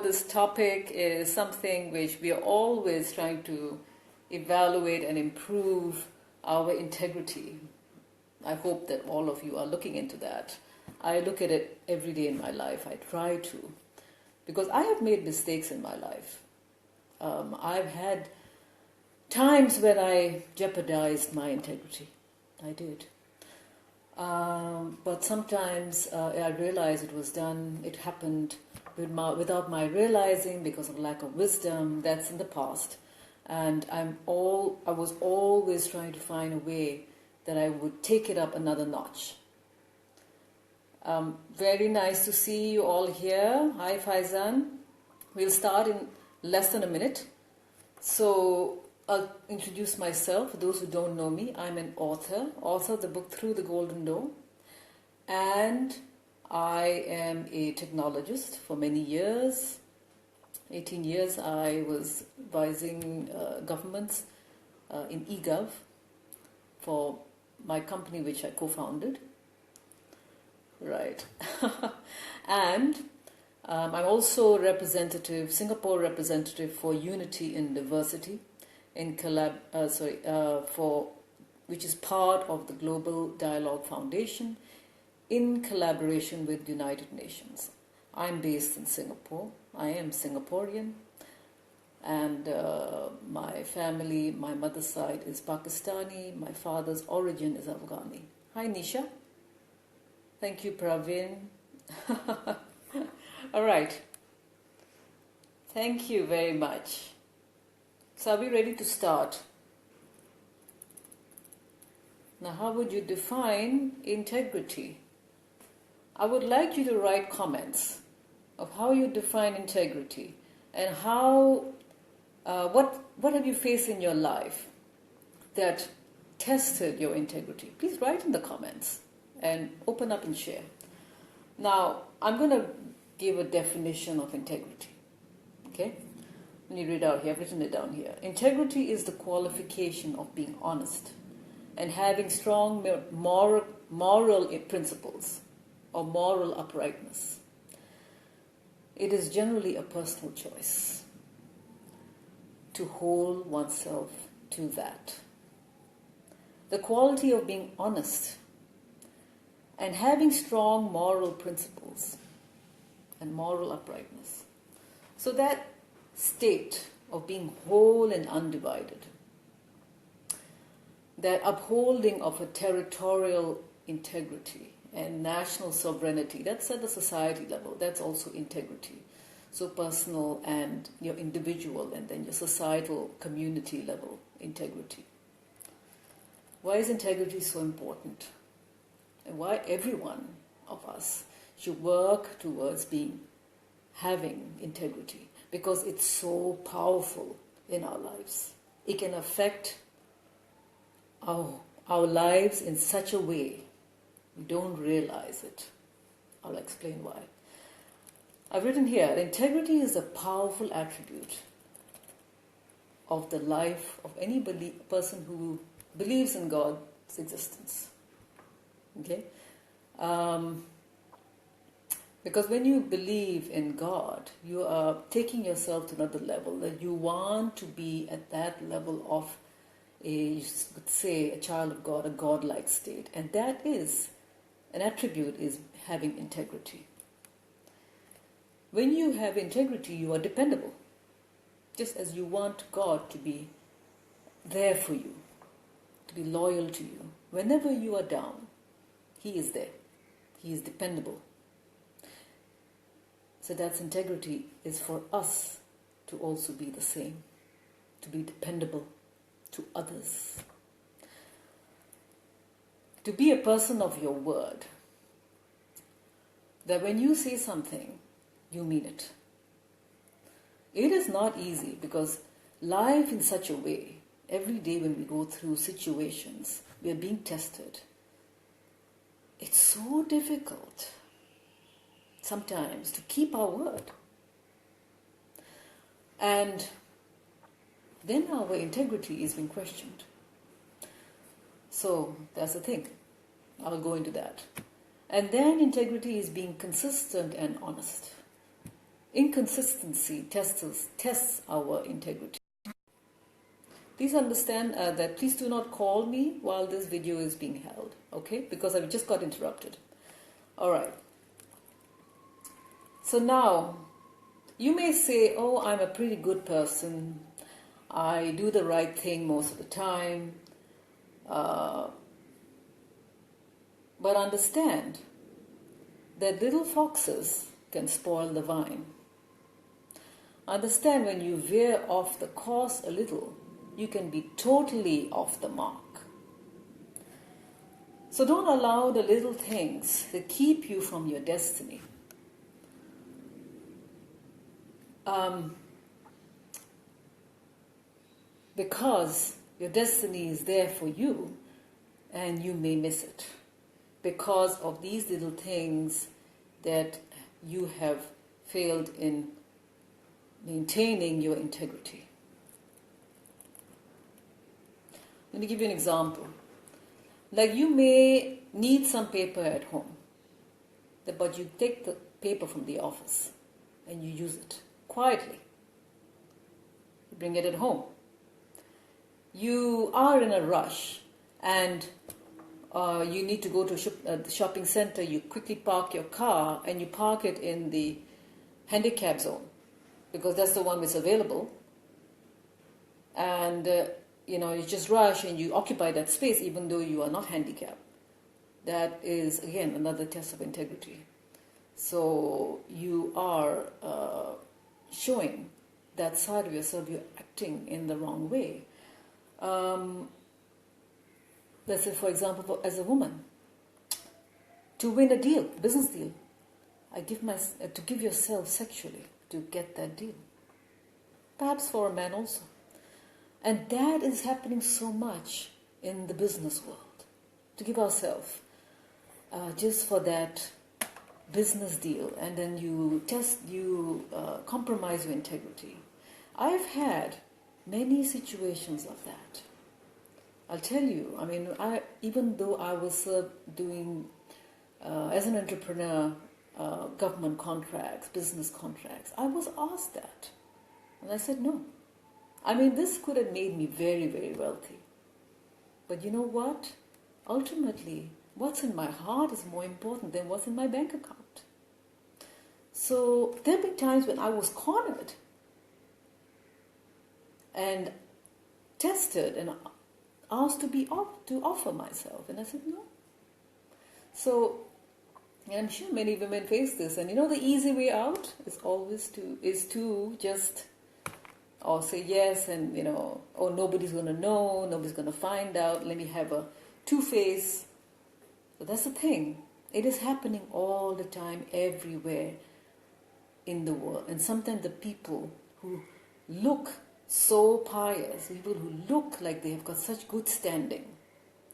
This topic is something which we are always trying to evaluate and improve our integrity. I hope that all of you are looking into that. I look at it every day in my life. I try to. Because I have made mistakes in my life. I've had times when I jeopardized my integrity. I did. But sometimes I realized it happened without my realizing because of lack of wisdom. That's in the past. And I was always trying to find a way that I would take it up another notch. Very nice to see you all here. Hi Faizan. We'll start in less than a minute. So I'll introduce myself. For those who don't know me, I'm an author of the book Through the Golden Door. And I am a technologist for many years. 18 years I was advising governments in eGov for my company which I co-founded. Right. And I'm also Singapore representative for Unity in Diversity which is part of the Global Dialogue Foundation in collaboration with United Nations. I'm based in Singapore. I am Singaporean, and my family, my mother's side is Pakistani. My father's origin is Afghani. Hi Nisha. Thank you, Praveen. All right. Thank you very much. So are we ready to start? Now, how would you define integrity? I would like you to write comments of how you define integrity and what have you faced in your life that tested your integrity. Please write in the comments and open up and share. Now, I'm going to give a definition of integrity. Okay? Let me read out here. I've written it down here. Integrity is the qualification of being honest and having strong moral principles or moral uprightness. It is generally a personal choice to hold oneself to that. The quality of being honest and having strong moral principles and moral uprightness. So that state of being whole and undivided, that upholding of a territorial integrity and national sovereignty, that's at the society level, that's also integrity. So personal and your individual and then your societal community level integrity. Why is integrity so important? And why every one of us should work towards having integrity? Because it's so powerful in our lives. It can affect our lives in such a way we don't realize it. I'll explain why. I've written here, integrity is a powerful attribute of the life of any person who believes in God's existence. Okay? Because when you believe in God, you are taking yourself to another level, that you want to be at that level of you could say, a child of God, a God-like state. And that is, an attribute is having integrity. When you have integrity, you are dependable. Just as you want God to be there for you, to be loyal to you. Whenever you are down, He is there. He is dependable. So that's integrity is for us to also be the same, to be dependable to others. To be a person of your word. That when you say something, you mean it. It is not easy because life in such a way, every day when we go through situations, we are being tested. It's so difficult sometimes to keep our word. And then our integrity is being questioned. So that's the thing. I'll go into that. And then integrity is being consistent and honest. inconsistency tests our integrity. Please understand that please do not call me while this video is being held, okay? Because I just got interrupted. All right. So now, you may say, oh, I'm a pretty good person. I do the right thing most of the time. But understand that little foxes can spoil the vine. Understand when you veer off the course a little, you can be totally off the mark. So don't allow the little things that keep you from your destiny. Because your destiny is there for you and you may miss it because of these little things that you have failed in maintaining your integrity. Let me give you an example. Like you may need some paper at home, but you take the paper from the office and you use it quietly. You bring it at home. You are in a rush and you need to go to the shopping center. You quickly park your car and you park it in the handicap zone because that's the one that's available. And you just rush and you occupy that space even though you are not handicapped. That is, again, another test of integrity. So you are showing that side of yourself, you're acting in the wrong way. Let's say, for example, as a woman, to win a deal, business deal, to give yourself sexually to get that deal. Perhaps for a man also. And that is happening so much in the business world. To give ourselves just for that business deal, and then you compromise your integrity. I've had many situations of that. I'll tell you, even though I was doing, as an entrepreneur, government contracts, business contracts, I was asked that. And I said no. This could have made me very, very wealthy. But you know what? Ultimately, what's in my heart is more important than what's in my bank account. So there have been times when I was cornered and tested and asked to offer myself. And I said no. So, and I'm sure many women face this. And the easy way out is always to just or say yes and, nobody's going to know, nobody's going to find out, let me have a two-face. But that's the thing. It is happening all the time, everywhere in the world. And sometimes the people who look so pious, people who look like they have got such good standing,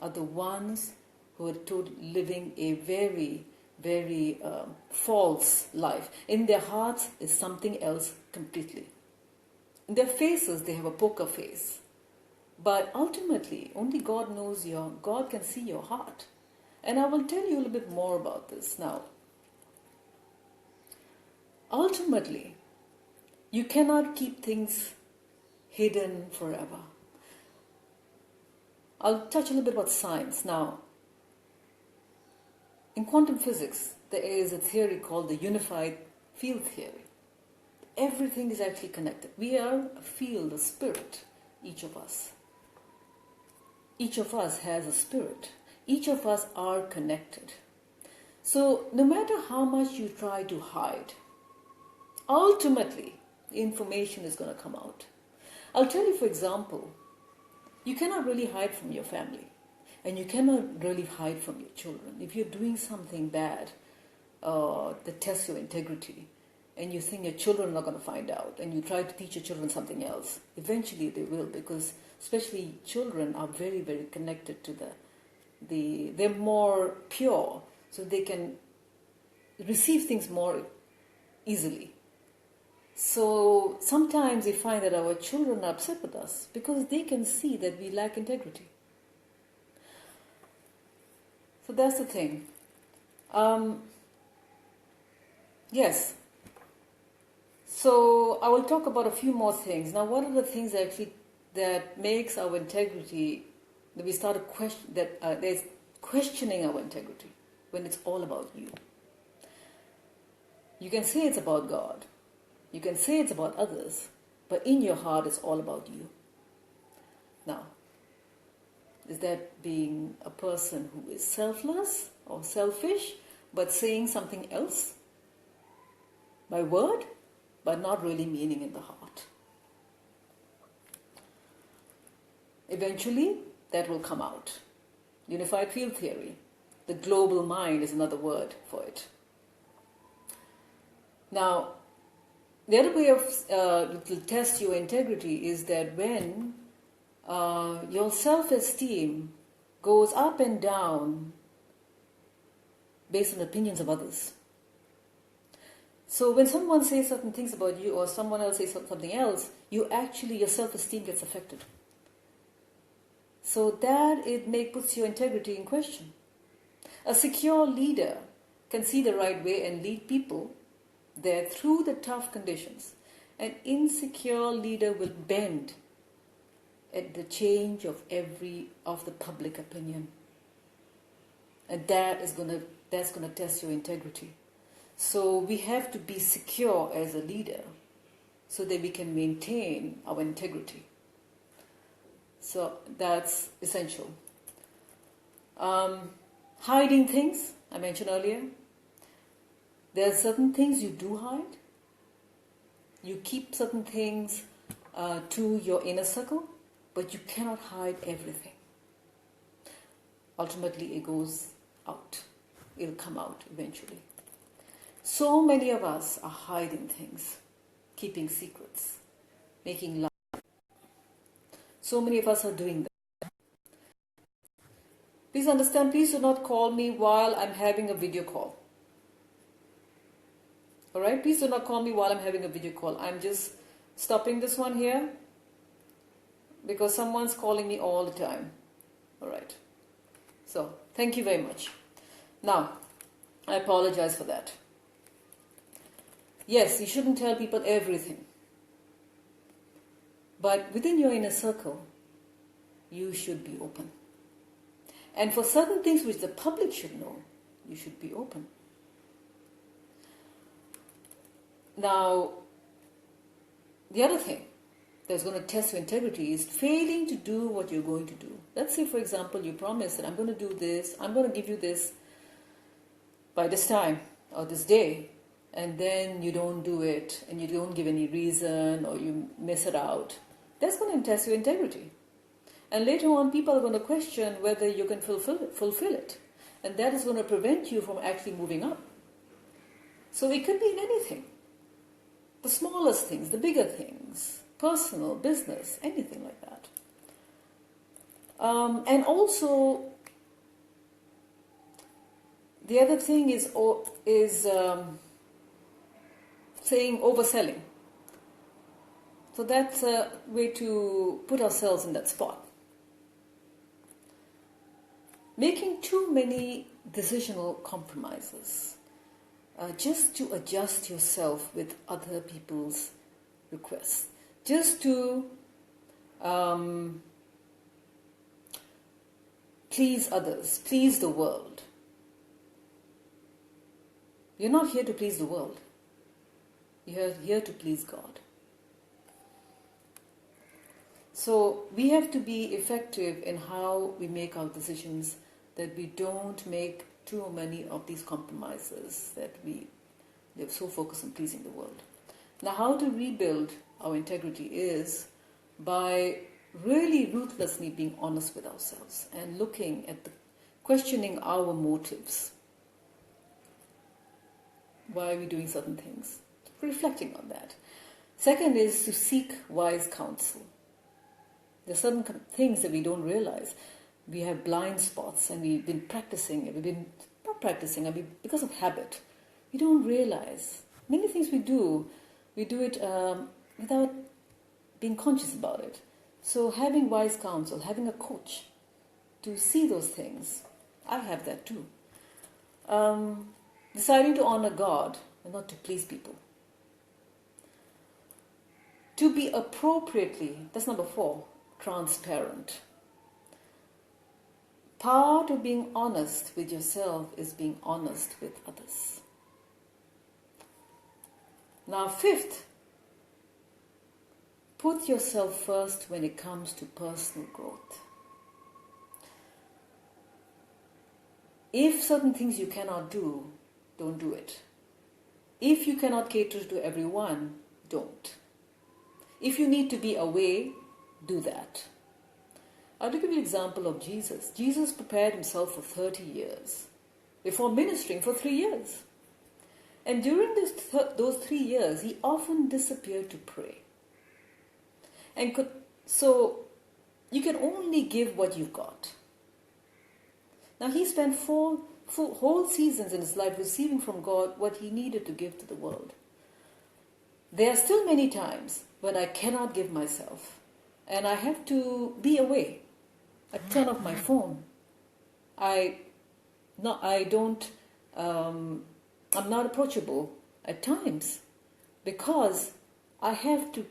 are the ones who are living a very, very false life. In their hearts is something else completely. In their faces, they have a poker face. But ultimately, only God can see your heart. And I will tell you a little bit more about this now. Ultimately, you cannot keep things hidden forever. I'll touch a little bit about science now. In quantum physics, there is a theory called the unified field theory. Everything is actually connected. We are a field, a spirit, each of us. Each of us has a spirit. Each of us are connected. So no matter how much you try to hide, ultimately, the information is going to come out. I'll tell you, for example, you cannot really hide from your family. And you cannot really hide from your children. If you're doing something bad that tests your integrity, and you think your children are not going to find out, and you try to teach your children something else, eventually they will, because especially children are very, very connected to they're more pure, so they can receive things more easily. So sometimes we find that our children are upset with us because they can see that we lack integrity. So that's the thing. Yes, So I will talk about a few more things. Now, what are the things actually that makes our integrity, that we start to question, that there's questioning our integrity when it's all about you? You can say it's about God. You can say it's about others. But in your heart, it's all about you. Now, is that being a person who is selfless or selfish, but saying something else by word, but not really meaning in the heart? Eventually, that will come out. Unified field theory. The global mind is another word for it. Now, the other way to test your integrity is that when your self-esteem goes up and down based on opinions of others. So when someone says certain things about you or someone else says something else, your self-esteem gets affected. So that puts your integrity in question. A secure leader can see the right way and lead people there through the tough conditions. An insecure leader will bend at the change of the public opinion, and that's going to test your integrity. So we have to be secure as a leader so that we can maintain our integrity. So that's essential. Hiding things, I mentioned earlier. There are certain things you do hide. You keep certain things to your inner circle, but you cannot hide everything. Ultimately, it goes out. It'll come out eventually. So many of us are hiding things, keeping secrets, making lies. So many of us are doing that. Please understand, please do not call me while I'm having a video call. Alright, please do not call me while I'm having a video call. I'm just stopping this one here because someone's calling me all the time. Alright, so thank you very much. Now, I apologize for that. Yes, you shouldn't tell people everything. But within your inner circle, you should be open. And for certain things which the public should know, you should be open. Now, the other thing that's going to test your integrity is failing to do what you're going to do. Let's say, for example, you promise that I'm going to do this, I'm going to give you this by this time or this day, and then you don't do it and you don't give any reason or you miss it out. That's going to test your integrity. And later on, people are going to question whether you can fulfill it. And that is going to prevent you from actually moving up. So it could be in anything. The smallest things, the bigger things, personal, business, anything like that. And also, the other thing is saying overselling. So that's a way to put ourselves in that spot. Making too many decisional compromises just to adjust yourself with other people's requests. Just to please others, please the world. You're not here to please the world. You're here to please God. So we have to be effective in how we make our decisions, that we don't make too many of these compromises, that they're so focused on pleasing the world. Now, how to rebuild our integrity is by really ruthlessly being honest with ourselves and looking at questioning our motives. Why are we doing certain things? Reflecting on that. Second is to seek wise counsel. There are certain things that we don't realize. We have blind spots and we've been practicing it. We've been not practicing, because of habit. We don't realize. Many things we do it without being conscious about it. So having wise counsel, having a coach to see those things, I have that too. Deciding to honor God and not to please people. To be appropriately, that's number 4, transparent. Part of being honest with yourself is being honest with others. Now, 5th, put yourself first when it comes to personal growth. If certain things you cannot do, don't do it. If you cannot cater to everyone, don't. If you need to be away, do that. I'll give you an example of Jesus. Jesus prepared himself for 30 years before ministering for 3 years. And during those 3 years, he often disappeared to pray. So you can only give what you've got. Now he spent 4 whole seasons in his life receiving from God what he needed to give to the world. There are still many times when I cannot give myself and I have to be away. I turn off my phone. I'm not approachable at times because I have to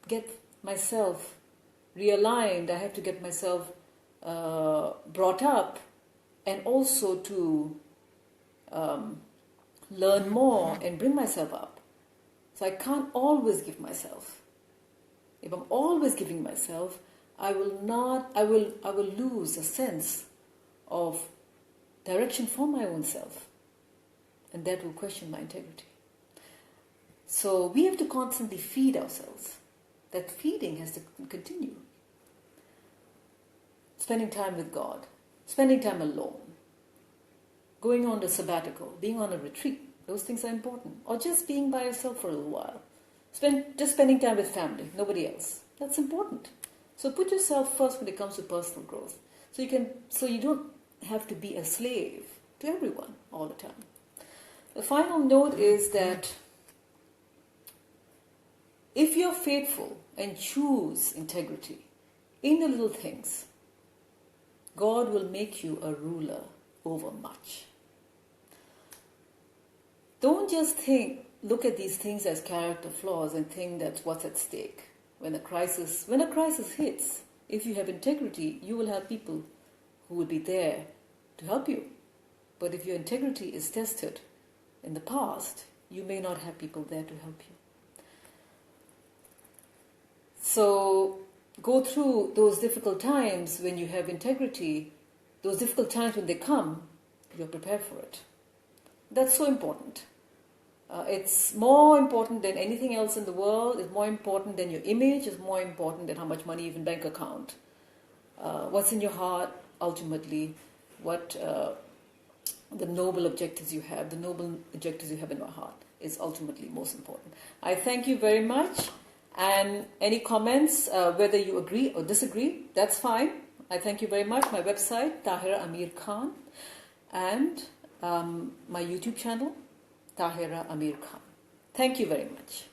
get myself realigned. I have to get myself brought up and also to learn more and bring myself up. So I can't always give myself. If I'm always giving myself, I will lose a sense of direction for my own self. And that will question my integrity. So we have to constantly feed ourselves. That feeding has to continue. Spending time with God. Spending time alone. Going on a sabbatical. Being on a retreat. Those things are important. Or just being by yourself for a little while. Just spending time with family. Nobody else. That's important. So put yourself first when it comes to personal growth. So you don't have to be a slave to everyone all the time. The final note is that if you're faithful and choose integrity in the little things, God will make you a ruler over much. Don't just look at these things as character flaws and think that's what's at stake. When a crisis hits, if you have integrity, you will have people who will be there to help you. But if your integrity is tested in the past, you may not have people there to help you. So go through those difficult times when you have integrity, those difficult times when they come, you're prepared for it. That's so important. It's more important than anything else in the world. It's more important than your image. It's more important than how much money you have in bank account. What's in your heart, ultimately, what the noble objectives you have in your heart is ultimately most important. I thank you very much. And any comments, whether you agree or disagree, that's fine. I thank you very much. My website, Tahira Amir Khan, and my YouTube channel, Tahira Amir Khan. Thank you very much.